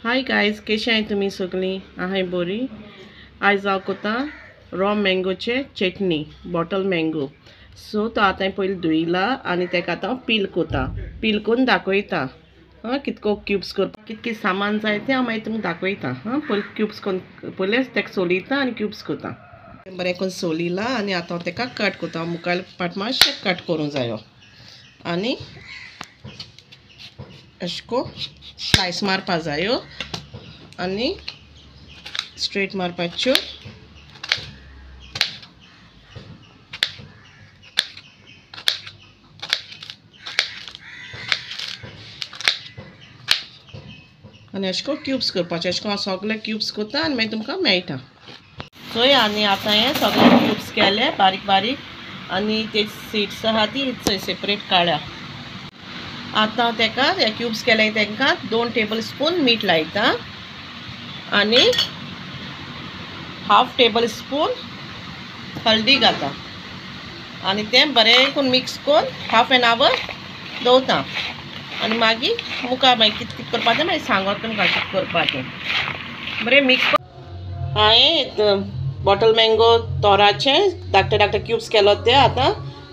Hi guys, कशी आहे तुम्ही सगळी? आहे बरी. आयज हांव कोता रॉ मँगोचे चटणी, बॉटल मँगो. सो तो आतां पयलीं धुयला आनी तेका आतां पील कोता. पील करून दाखयता कितको क्यूब्स करपाक कितकें सामान जाय तें हांव मागीर तुमकां दाखयता. पयलीं क्यूब्स करून पयलें तेका सोलिता आनी क्यूब्स कोता. बरें करून सोलिला आनी आतां तेका कट कोता. मुखावेल पार्ट मातशें कट करूं जायो आनी अशको स्लायस मारपा जायो आनी स्ट्रेट मारपाच्यो. आनी अशको क्यूब्स करपाचे. अशको हांव सगळे क्यूब्स कोता आनी मागीर तुमकां मेळटा. चोय आनी आतां हे सगळे क्यूब्स केले बारीक बारीक आनी ते सीड्स आहा ती चोय सेपरेट काडल्या. आतां तेका हे क्यूब्स केले तेंकां 2 टेबल स्पून मीठ लायता आनी हाफ टेबल स्पून हळदी घालता आनी तें बरें करून मिक्स करून हाफ एन आवर दवरता आनी मागीर मुखार मागीर कितें कितें करपाचें मागीर सांगोत तुमकां कितें करपाचें. बरें मिक्स हांवें बॉटल मँगो तोराचे धाकटे धाकटे क्यूब्स केलो ते आतां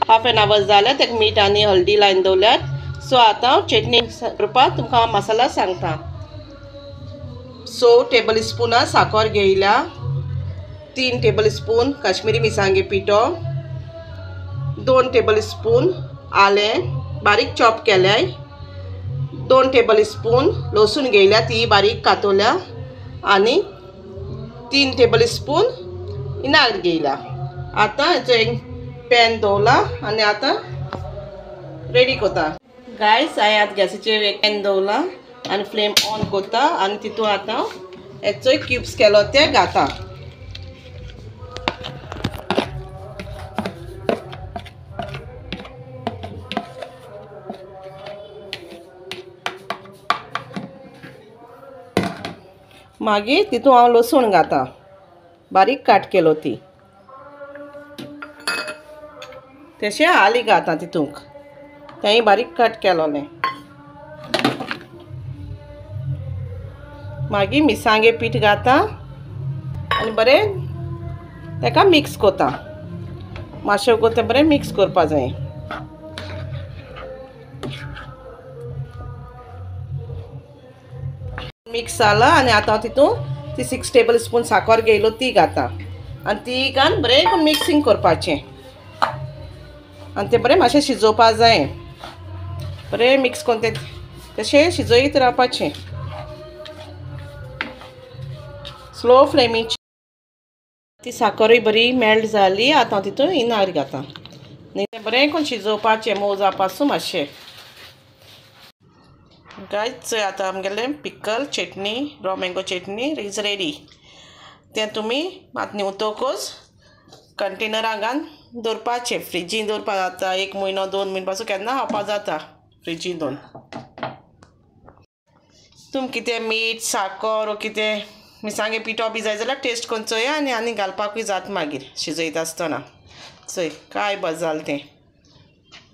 हाफ एन आवर जाले. तेका मीठ आनी हळदी लायन दवरल्यार. सो आतां चटणी करपाक तुमकां मसाला सांगता. 100 टेबल स्पुना साखर घेयल्या, 3 टेबल स्पून काश्मीरी मिरसांगे पिठो, 2 टेबल स्पून आलें बारीक चॉप केल्याय, 2 टेबल स्पून लसूण घेयल्या ती बारीक कातोल्या आनी 3 टेबल स्पून इनाग्र घेयल्या. आतां हेचो एक पॅन दवरला आनी आतां रेडी कोता. गायस हांवें आतां गॅसाचेर एक पॅन दवरला आनी फ्लेम ऑन कोता आनी तितून आतां हेचो क्यूब्स केलो ते घाता. मागीर तितून हांव लसूण घाता बारीक काट केलो ती. तशें आली घाता तितूंक तेंय बारीक कट केलोलें. मागीर मिरसांगे पीठ घाता आनी बरें तेका मिक्स कोता. मातशें कोता बरें मिक्स करपा जाय. मिक्स जाला आनी आतां हांव तितून ती 6 टेबल स्पून साखर घेयलो ती घाता आनी ती घालून बरें करून मिक्सिंग करपाचें आनी तें बरें मातशें शिजोवपा जाय. बरें मिक्स करून तें तशें शिजयत रावपाचें स्लो फ्लेमीचेर. ती साखरूय बरी मेल्ट जाली. आतां हांव तितून इनाग्र घाता आनी तें बरें करून शिजोवपाचें मोव जावपासून मातशें. गायज आतां आमगेलें pickle chutney raw mango chutney is ready. तें तुमी आतां निवतकूच कंटेनरां घालून दवरपाचें. फ्रिजीन दवरपा जाता 1 म्हयनो 2 म्हयने पासून केन्ना खावपा जाता फ्रिजीन दवरून. तुमकां कितें मीठ साखर वो कितें मिरसांगे पिठो बी जाय जाल्यार टेस्ट करून चोया आनी घालपाकूय जाता मागीर शिजयता आसतना. चोय काय बरें जालें तें.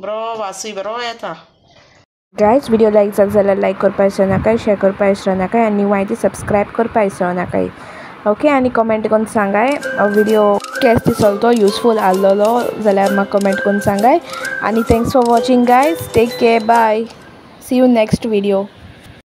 बरो वासूय बरो येता. गायज व्हिडिओ लायक जाता जाल्यार लायक करपा विसरो नाकाय, शेअर करपा विसरो नाकाय आनी म्हायती सबस्क्रायब करपा विसरो नाकाय. ओके आनी कमेंट करून सांगाय व्हिडिओ केस दिसलो तो युजफूल आसलेलो जाल्यार म्हाका कमेंट करून सांगाय. आनी thanks for watching guys. Take care. Bye. See you next video.